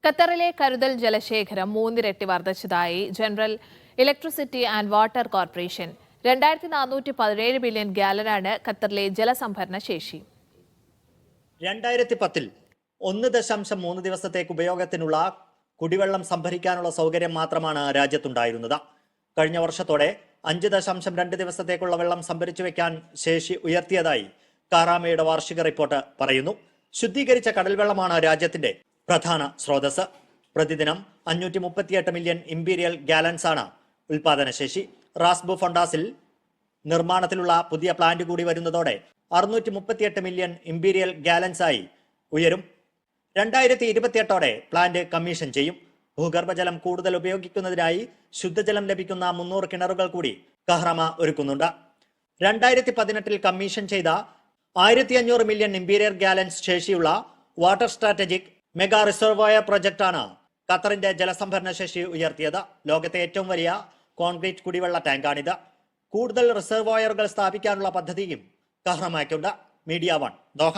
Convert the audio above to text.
ഖത്തറിലെ കരുതൽ ജലശേഖരം മൂന്നിരട്ടി വർദ്ധിച്ചതായി general electricity and water corporation. 2417 billion ഗാലനാണ് ഖത്തറിലെ ജലസംഭരണ ശേഷി. 2010 1.3 ദിവസത്തേക്ക് ഉപയോഗത്തിനുള്ള കുടിവെള്ളം സംഭരിക്കാനുള്ള സൗകര്യം മാത്രമാണ് രാജ്യത്തുണ്ടായിരുന്നത്. കഴിഞ്ഞ വർഷത്തോടെ 5.2 ദിവസത്തേക്കുള്ള വെള്ളം സംഭരിച്ചു വെക്കാൻ ശേഷി ഉയർത്തിയതായി കാറാമയുടെ വാർഷിക റിപ്പോർട്ട് പറയുന്നു. ശുദ്ധീകരിച്ച കടൽവെള്ളമാണ് രാജ്യത്തിന്റെ പ്രധാന സ്രോതസ്. പ്രതിദിനം 538 മില്യൺ ഇമ്പീരിയൽ ഗാലൻസ് ആണ് ഉൽപാദനശേഷി. റാസ്ബു ഫൊണ്ടാസിൽ നിർമ്മാണത്തിലുള്ള പുതിയ പ്ലാന്റ് കൂടി വരുന്നതോടെ 638 മില്യൺ ഇമ്പീരിയൽ ഗാലൻസ് ആയി ഉയരും. 2028ഓടെ പ്ലാന്റ് കമ്മീഷൻ ചെയ്യും. ഭൂഗർഭജലം കൂടുതൽ ഉപയോഗിക്കുന്നതിനായി ശുദ്ധജലം ലഭിക്കുന്ന 300 കിണറുകൾ കൂടി കഹ്റമ ഒരുക്കുന്നുണ്ട്. 2018 കമ്മീഷൻ ചെയ്ത 1500 മില്യൺ ഇമ്പീരിയൽ ഗാലൻസ് ശേഷിയുള്ള വാട്ടർ സ്ട്രാറ്റജിക് മെഗാ റിസർവോയർ പ്രൊജക്ടാണ് ഖത്തറിന്റെ ജലസംഭരണ ശേഷി ഉയർത്തിയത്. ലോകത്തെ ഏറ്റവും വലിയ കോൺക്രീറ്റ് കുടിവെള്ള ടാങ്കാണിത്. കൂടുതൽ റിസർവോയറുകൾ സ്ഥാപിക്കാനുള്ള പദ്ധതിയും കഹ്റമയ്ക്കുണ്ട്. Media 1 Doha.